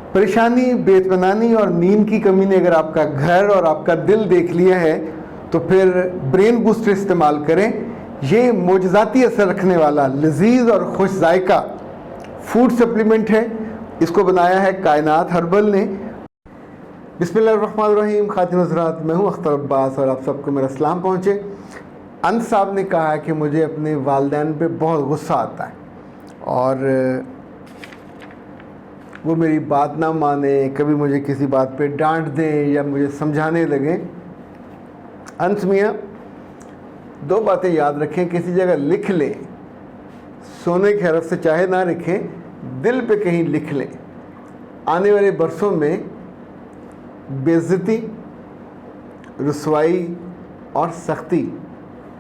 परेशानी, बेइत्मीनानी और नींद की कमी ने अगर आपका घर और आपका दिल देख लिया है तो फिर ब्रेन बूस्टर इस्तेमाल करें। ये मोजज़ाती असर रखने वाला लजीज और खुश जायका फूड सप्लीमेंट है। इसको बनाया है कायनात हर्बल ने। बिस्मिल्लाहिर्रहमानिर्रहीम। खातिन हज़रात, मैं हूँ अख्तर अब्बास और आप सबको मेरा सलाम पहुँचे। अंत साहब ने कहा है कि मुझे अपने वालिदैन पे बहुत गुस्सा आता है और वो मेरी बात ना माने, कभी मुझे किसी बात पे डांट दें या मुझे समझाने लगें। अंत मियाँ, दो बातें याद रखें, किसी जगह लिख लें, सोने की हरफ से चाहे ना लिखें, दिल पे कहीं लिख लें। आने वाले बरसों में बेइज्जती, रुसवाई और सख्ती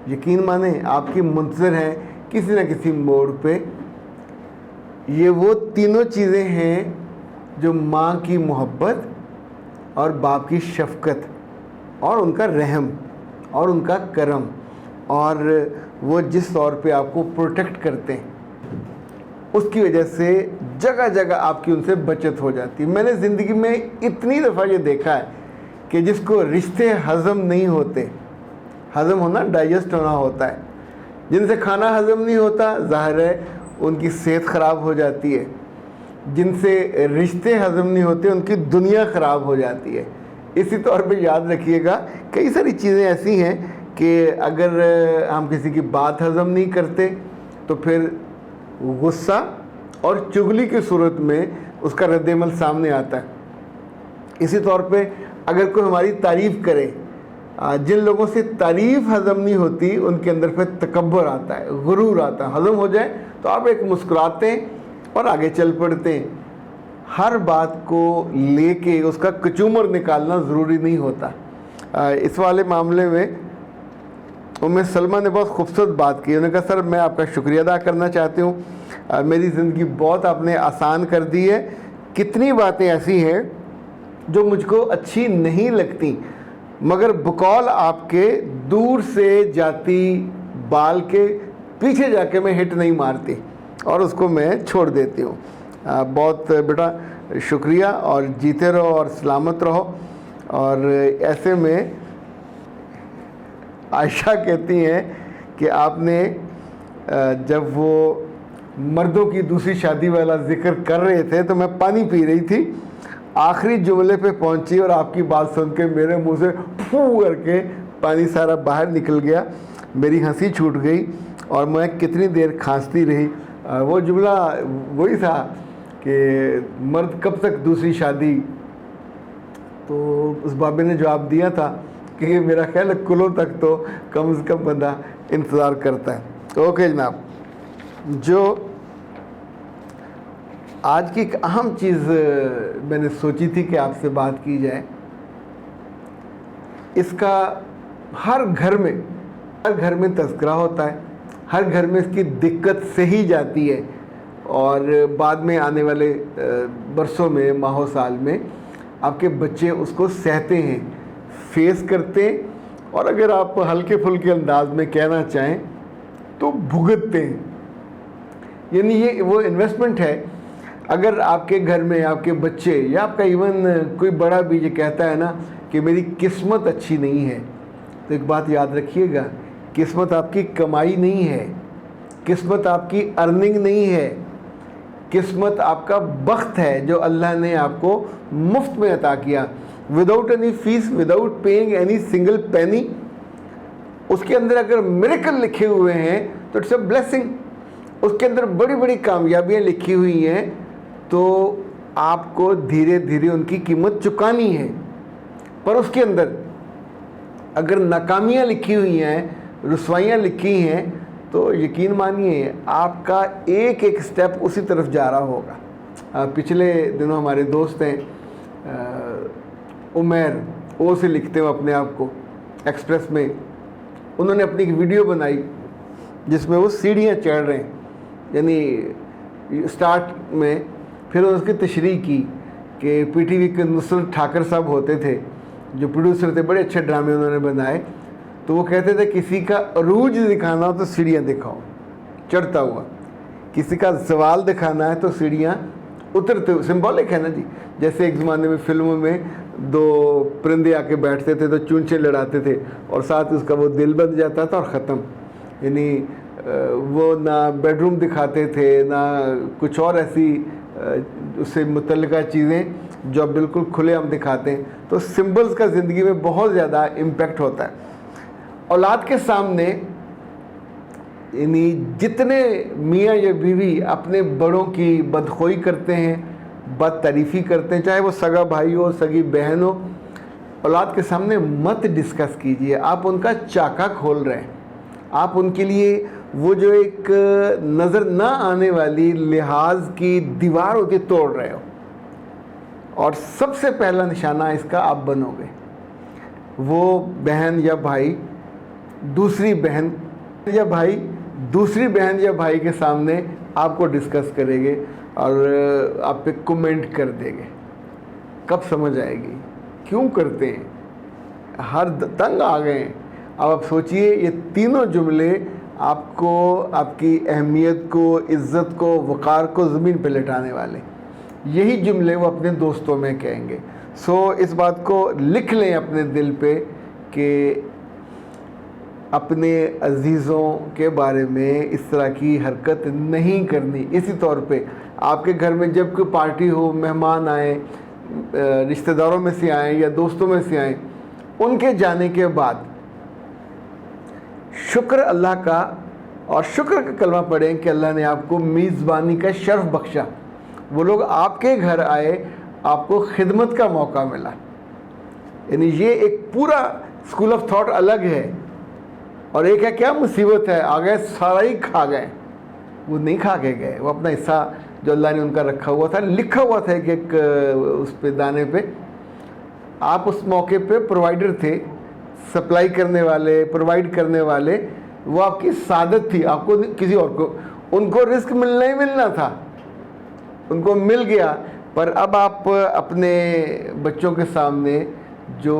यकीन माने आपकी मुंतज़िर हैं किसी न किसी मोड़ पे। ये वो तीनों चीज़ें हैं जो माँ की मोहब्बत और बाप की शफ़क़त और उनका रहम और उनका करम और वो जिस तौर पे आपको प्रोटेक्ट करते हैं, उसकी वजह से जगह जगह आपकी उनसे बचत हो जाती है। मैंने ज़िंदगी में इतनी दफ़ा ये देखा है कि जिसको रिश्ते हज़म नहीं होते, हज़म होना डाइजेस्ट होना होता है, जिनसे खाना हज़म नहीं होता, ज़ाहिर है उनकी सेहत ख़राब हो जाती है। जिनसे रिश्ते हज़म नहीं होते, उनकी दुनिया ख़राब हो जाती है। इसी तौर पे याद रखिएगा, कई सारी चीज़ें ऐसी हैं कि अगर हम किसी की बात हज़म नहीं करते तो फिर गुस्सा और चुगली की सूरत में उसका रद्द-ए-अमल सामने आता है। इसी तौर पे अगर कोई हमारी तारीफ़ करे, जिन लोगों से तारीफ़ हज़म नहीं होती उनके अंदर फिर तकब्बुर आता है, गुरूर आता है। हज़म हो जाए तो आप एक मुस्कुराते हैं और आगे चल पड़ते हैं। हर बात को लेके उसका कचूमर निकालना ज़रूरी नहीं होता। इस वाले मामले में उम्मे सलमा ने बहुत खूबसूरत बात की। उन्होंने कहा, सर मैं आपका शुक्रिया अदा करना चाहती हूँ, मेरी ज़िंदगी बहुत आपने आसान कर दी है। कितनी बातें ऐसी हैं जो मुझको अच्छी नहीं लगती, मगर बकौल आपके दूर से जाती बाल के पीछे जाके मैं हिट नहीं मारती और उसको मैं छोड़ देती हूँ। बहुत बेटा शुक्रिया और जीते रहो और सलामत रहो। और ऐसे में आयशा कहती हैं कि आपने जब वो मर्दों की दूसरी शादी वाला ज़िक्र कर रहे थे तो मैं पानी पी रही थी, आखिरी जुमले पे पहुंची और आपकी बात सुन के मेरे मुंह से फू करके पानी सारा बाहर निकल गया। मेरी हंसी छूट गई और मैं कितनी देर खांसती रही। वो जुमला वही था कि मर्द कब तक दूसरी शादी, तो उस बाबे ने जवाब दिया था कि मेरा ख्याल है कुलों तक तो कम से कम बंदा इंतज़ार करता है। ओके जनाब, जो आज की एक अहम चीज़ मैंने सोची थी कि आपसे बात की जाए, इसका हर घर में तज़किरा होता है, हर घर में इसकी दिक्कत सही जाती है और बाद में आने वाले बरसों में, माहों साल में आपके बच्चे उसको सहते हैं, फेस करते हैं और अगर आप हल्के फुल्के अंदाज में कहना चाहें तो भुगतते हैं। यानी ये वो इन्वेस्टमेंट है। अगर आपके घर में आपके बच्चे या आपका इवन कोई बड़ा भी ये कहता है ना कि मेरी किस्मत अच्छी नहीं है, तो एक बात याद रखिएगा, किस्मत आपकी कमाई नहीं है, किस्मत आपकी अर्निंग नहीं है, किस्मत आपका बख्त है जो अल्लाह ने आपको मुफ्त में अता किया, without any fees, without paying any single penny. उसके अंदर अगर मिरेकल लिखे हुए हैं तो इट्स अ ब्लेसिंग। उसके अंदर बड़ी बड़ी कामयाबियाँ लिखी हुई हैं तो आपको धीरे धीरे उनकी कीमत चुकानी है। पर उसके अंदर अगर नाकामियाँ लिखी हुई हैं, रुसवाइयाँ लिखी हैं, तो यकीन मानिए आपका एक एक स्टेप उसी तरफ जा रहा होगा। पिछले दिनों हमारे दोस्त हैं उमर, ओ से लिखते हो अपने आप को एक्सप्रेस में, उन्होंने अपनी एक वीडियो बनाई जिसमें वो सीढ़ियाँ चढ़ रहे हैं, यानी स्टार्ट में फिर उसकी तशरीह की कि पीटीवी के नुसरत ठाकर साहब होते थे जो प्रोड्यूसर थे, बड़े अच्छे ड्रामे उन्होंने बनाए, तो वो कहते थे किसी का अरूज दिखाना हो तो सीढ़ियाँ दिखाओ चढ़ता हुआ, किसी का सवाल दिखाना है तो सीढ़ियाँ उतरते, सिंबॉलिक है ना जी। जैसे एक ज़माने में फिल्मों में दो परिंदे आके बैठते थे तो चूंचे लड़ाते थे और साथ उसका वो दिल बन जाता था और ख़त्म। यानी वो ना बेडरूम दिखाते थे ना कुछ और ऐसी उससे मुतल्लिका चीज़ें जो अब बिल्कुल खुलेआम दिखाते हैं। तो सिंबल्स का ज़िंदगी में बहुत ज़्यादा इम्पेक्ट होता है। औलाद के सामने यानी जितने मियाँ या बीवी अपने बड़ों की बदखोई करते हैं, बद तारीफ़ी करते हैं, चाहे वो सगा भाई हो सगी बहन हो, औलाद के सामने मत डिस्कस कीजिए। आप उनका चाका खोल रहे हैं, आप उनके लिए वो जो एक नज़र ना आने वाली लिहाज की दीवार होती तोड़ रहे हो। और सबसे पहला निशाना इसका आप बनोगे। वो बहन या भाई दूसरी बहन या भाई के सामने आपको डिस्कस करेंगे और आप पे कमेंट कर देंगे। कब समझ आएगी क्यों करते हैं, हर तंग आ गए हैं। अब आप सोचिए ये तीनों जुमले आपको आपकी अहमियत को, इज़्ज़त को, वक़ार को ज़मीन पे लटाने वाले। यही जुमले वो अपने दोस्तों में कहेंगे। सो इस बात को लिख लें अपने दिल पे कि अपने अजीज़ों के बारे में इस तरह की हरकत नहीं करनी। इसी तौर पे आपके घर में जब कोई पार्टी हो, मेहमान आए, रिश्तेदारों में से आए या दोस्तों में से आए, उनके जाने के बाद शुक्र अल्लाह का और शुक्र का कलमा पढ़ें कि अल्लाह ने आपको मेज़बानी का शर्फ बख्शा। वो लोग आपके घर आए, आपको खिदमत का मौका मिला। यानी ये एक पूरा स्कूल ऑफ थॉट अलग है। और एक है क्या मुसीबत है, आ गए सारा ही खा गए। वो नहीं खा के गए, वो अपना हिस्सा जो अल्लाह ने उनका रखा हुआ था, लिखा हुआ था एक उस पे दाने पे। आप उस मौके पे प्रोवाइडर थे, सप्लाई करने वाले, प्रोवाइड करने वाले। वो आपकी सादत थी, आपको किसी और को, उनको रिस्क मिलना ही मिलना था, उनको मिल गया। पर अब आप अपने बच्चों के सामने जो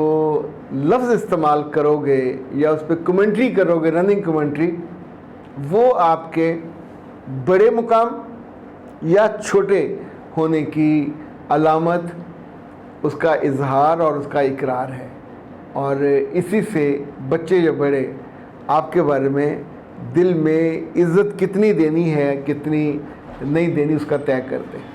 लफ्ज़ इस्तेमाल करोगे या उस पर कमेंट्री करोगे, रनिंग कमेंट्री, वो आपके बड़े मुकाम या छोटे होने की अलामत, उसका इजहार और उसका इकरार है। और इसी से बच्चे या बड़े आपके बारे में दिल में इज़्ज़त कितनी देनी है, कितनी नहीं देनी, उसका तय करते हैं।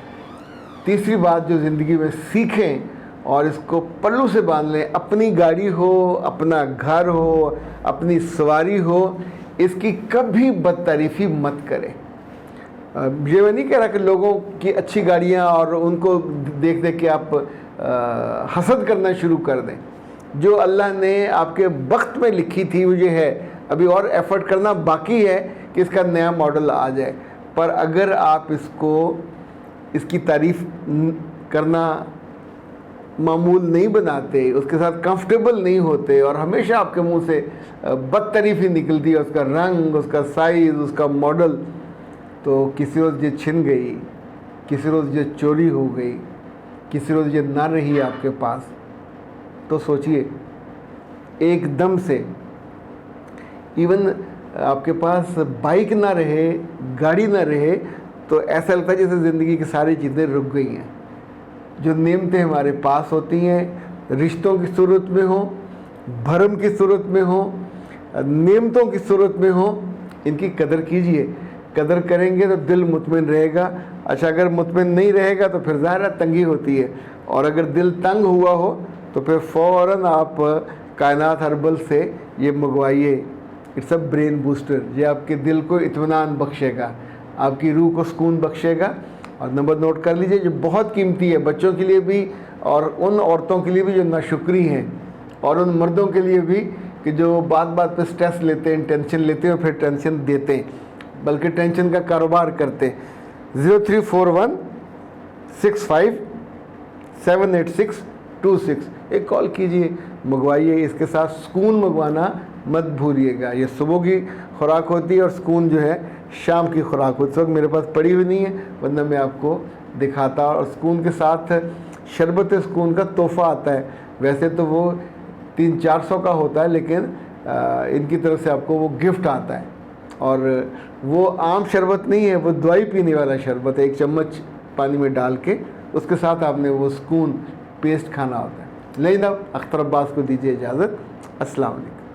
तीसरी बात जो ज़िंदगी में सीखें और इसको पल्लू से बांध लें, अपनी गाड़ी हो, अपना घर हो, अपनी सवारी हो, इसकी कभी बदतारीफ़ी मत करें। ये मैं नहीं कह रहा कि लोगों की अच्छी गाड़ियाँ और उनको देख देख के आप हसद करना शुरू कर दें। जो अल्लाह ने आपके वक्त में लिखी थी वो ये है, अभी और एफ़र्ट करना बाकी है कि इसका नया मॉडल आ जाए। पर अगर आप इसकी तारीफ़ करना मामूल नहीं बनाते, उसके साथ कंफर्टेबल नहीं होते और हमेशा आपके मुंह से बदतरीफ़ी निकलती है, उसका रंग, उसका साइज़, उसका मॉडल, तो किसी रोज़ ये छिन गई, किसी रोज़ ये चोरी हो गई, किसी रोज़ ये ना रही आपके पास, तो सोचिए एकदम से इवन आपके पास बाइक ना रहे, गाड़ी ना रहे, तो ऐसा लगता है जैसे ज़िंदगी की सारी चीज़ें रुक गई हैं। जो नेमतें हमारे पास होती हैं, रिश्तों की सूरत में हो, भरम की सूरत में हो, नेमतों की सूरत में हो, इनकी कदर कीजिए। कदर करेंगे तो दिल मुतमिन रहेगा। अच्छा, अगर मुतमिन नहीं रहेगा तो फिर ज़ाहिर तंगी होती है, और अगर दिल तंग हुआ हो तो फिर फ़ौरन आप कायनात हर्बल से ये मंगवाइए। It's a brain booster. ये आपके दिल को इत्मीनान बख्शेगा, आपकी रूह को सुकून बख्शेगा। और नंबर नोट कर लीजिए, जो बहुत कीमती है बच्चों के लिए भी और उन औरतों के लिए भी जो नाशुक्री हैं, और उन मर्दों के लिए भी कि जो बात बात पे स्ट्रेस लेते हैं, टेंशन लेते हैं और फिर टेंशन देते हैं, बल्कि टेंशन का कारोबार करते हैं। 0341657826 एक कॉल कीजिए, मंगवाइए। इसके साथ सुकून मंगवाना मत भूलिएगा। ये सुबह की खुराक होती है और सुकून जो है शाम की खुराक होती है। इस वक्त मेरे पास पड़ी हुई नहीं है, वरना मैं आपको दिखाता। और सुकून के साथ शरबत सुकून का तोहफ़ा आता है। वैसे तो वो 300-400 का होता है, लेकिन इनकी तरफ से आपको वो गिफ्ट आता है। और वो आम शरबत नहीं है, वो दवाई पीने वाला शरबत है। 1 चम्मच पानी में डाल के उसके साथ आपने वो सुकून पेस्ट खाना होता है। लेकिन अब अख्तर अब्बास को दीजिए इजाज़त। अस्सलाम वालेकुम।